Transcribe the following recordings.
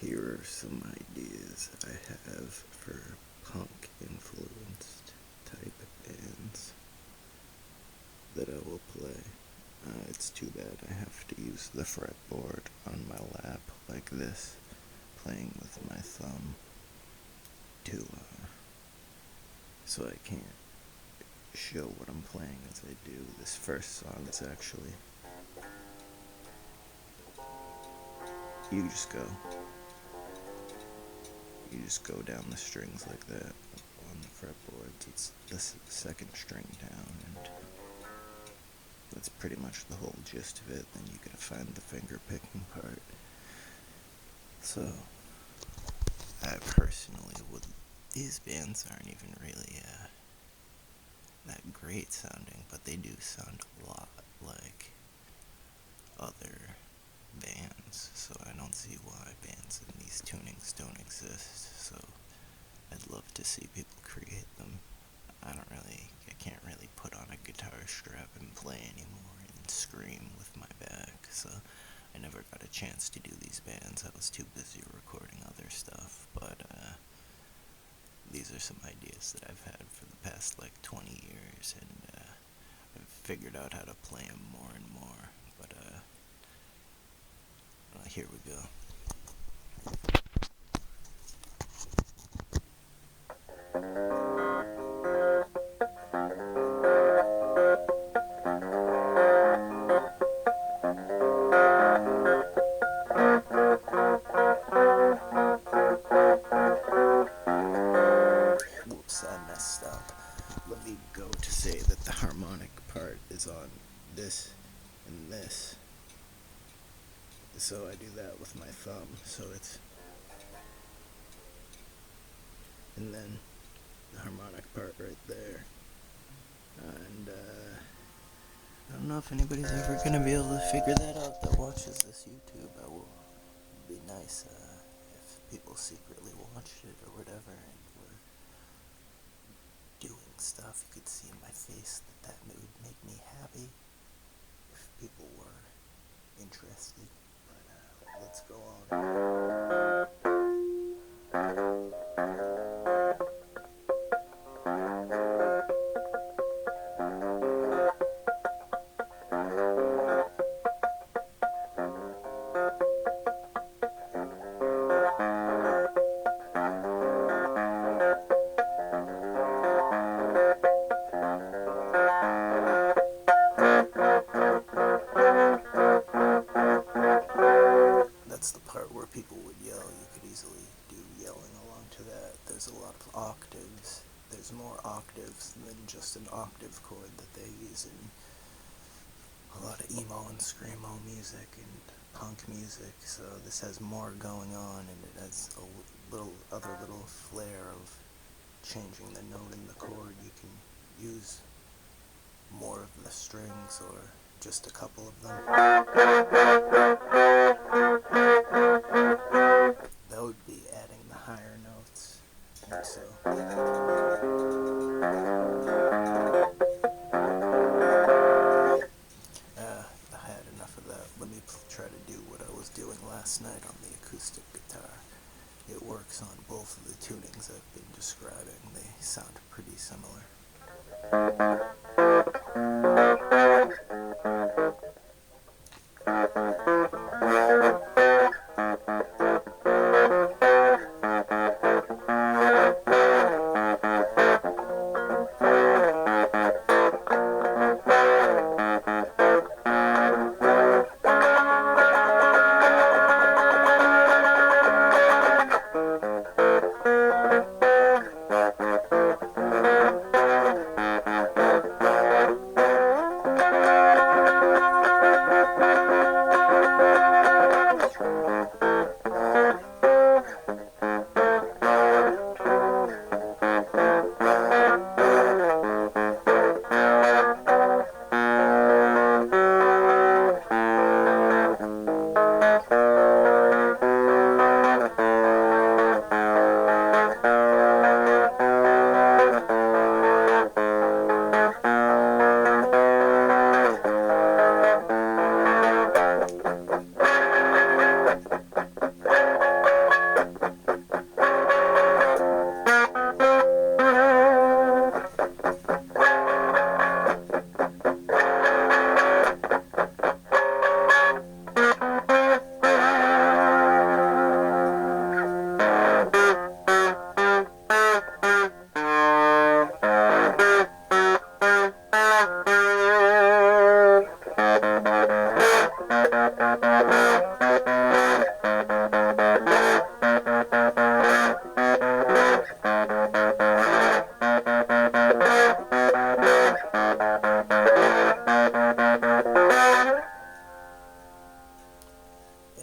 Here are some ideas I have for punk-influenced type bands that I will play. It's too bad I have to use the fretboard on my lap like this, playing with my thumb so I can't show what I'm playing as I do. This first song is actually, you just go down the strings like that on the fretboards. It's the second string down, and that's pretty much the whole gist of it. Then you gotta find the finger picking part. So, I personally these bands aren't even really that great sounding, but they do sound a lot like other bands, so I don't see why bands in these tunings don't exist. So I'd love to see people create them. I can't really put on a guitar strap and play anymore and scream with my back, so I never got a chance to do these bands. I was too busy recording other stuff, but these are some ideas that I've had for the past 20 years, and I've figured out how to play them more and more, but here we go. Whoops, I messed up. Let me go to say that the harmonic part is on this and this. So I do that with my thumb, so it's, and then the harmonic part right there. And I don't know if anybody's ever gonna be able to figure that out that watches this YouTube. It'd be nice if people secretly watched it or whatever and were doing stuff. You could see in my face that would make me happy if people were interested. But let's go on. That's the part where people would yell. You could easily do yelling along to that. There's a lot of octaves. There's more octaves than just an octave chord that they use in a lot of emo and screamo music and punk music. So this has more going on, and it has a other little flair of changing the note in the chord. You can use more of the strings or just a couple of them. That would be adding the higher notes. And so I had enough of that. Let me try to do what I was doing last night on the acoustic guitar. It works on both of the tunings I've been describing. They sound pretty similar.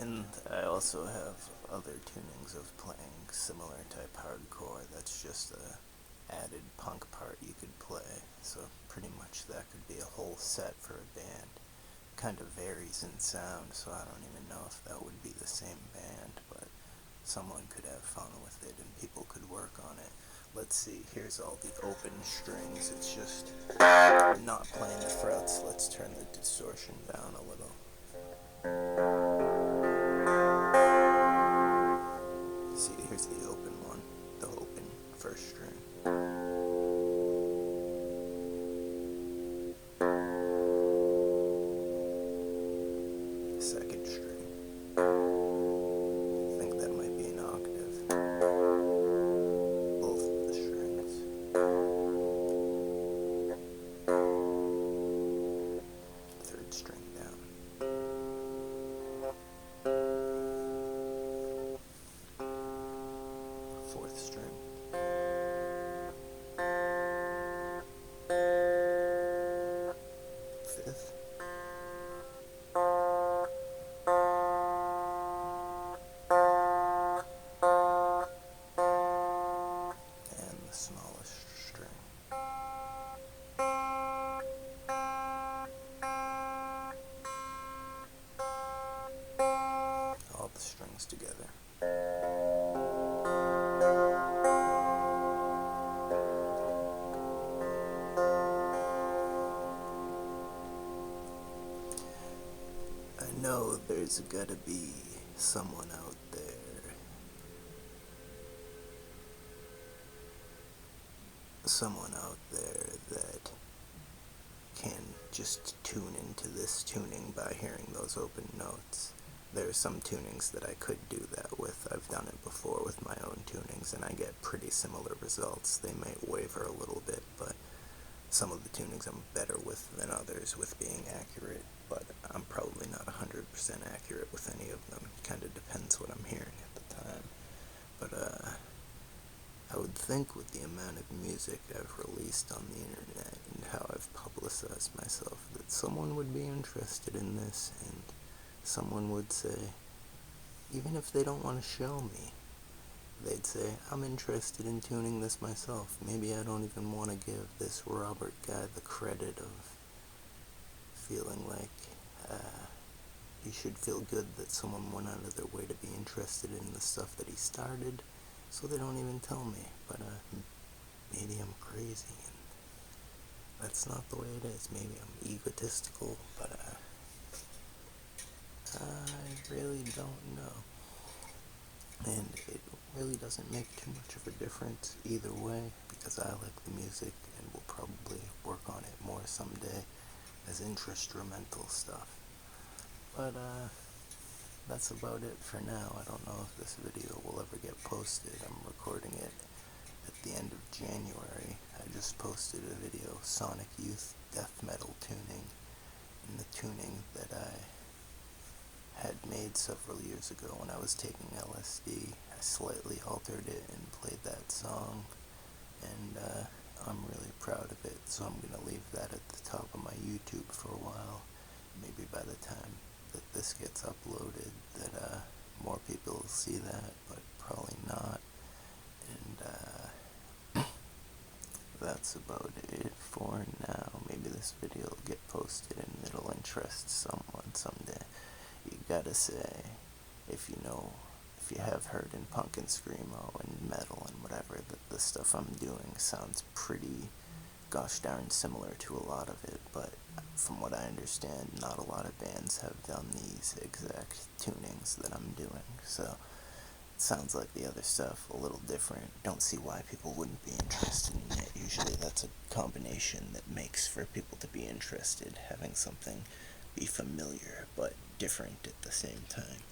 And I also have other tunings of playing similar type hardcore. That's just a added punk part you could play. So pretty much that could be a whole set for a band. Kind of varies in sound, so I don't even know if that would be the same band, but someone could have fun with it and people could work on it. Let's see, here's all the open strings. It's just not playing the frets. Let's turn the distortion down a little. See, here's the open one, the open first string. Second string. I think that might be an octave. Both of the strings. Third string down. Fourth string. Fifth. And the smallest string. All the strings together. I know there's gotta be someone out there that can just tune into this tuning by hearing those open notes. There are some tunings that I could do that with. I've done it before with my own tunings, and I get pretty similar results. They may waver a little bit, but some of the tunings I'm better with than others with being accurate, but I'm probably not 100% accurate with any of them. It kind of depends what I'm hearing at the time. But I would think with the amount of music I've released on the internet and how I've publicized myself that someone would be interested in this, and someone would say, even if they don't want to show me, they'd say, I'm interested in tuning this myself. Maybe I don't even want to give this Robert guy the credit of feeling like he should feel good that someone went out of their way to be interested in the stuff that he started, so they don't even tell me. But maybe I'm crazy, and that's not the way it is. Maybe I'm egotistical, but I really don't know. And it really doesn't make too much of a difference either way, because I like the music and will probably work on it more someday as instrumental stuff. But that's about it for now. I don't know if this video will ever get posted. I'm recording it at the end of January. I just posted a video, Sonic Youth Death Metal Tuning, and the tuning that I had made several years ago when I was taking LSD. I slightly altered it and played that song, and I'm really proud of it, so I'm going to leave that at the top of my YouTube for a while. Maybe by the time that this gets uploaded, that more people will see that, but probably not. And that's about it for now. Maybe this video will get posted and it'll interest someone someday. You gotta say, if you have heard in punk and screamo and metal and whatever, that the stuff I'm doing sounds pretty gosh darn similar to a lot of it, but from what I understand, not a lot of bands have done these exact tunings that I'm doing, so it sounds like the other stuff a little different. Don't see why people wouldn't be interested in it. Usually that's a combination that makes for people to be interested, having something be familiar but different at the same time.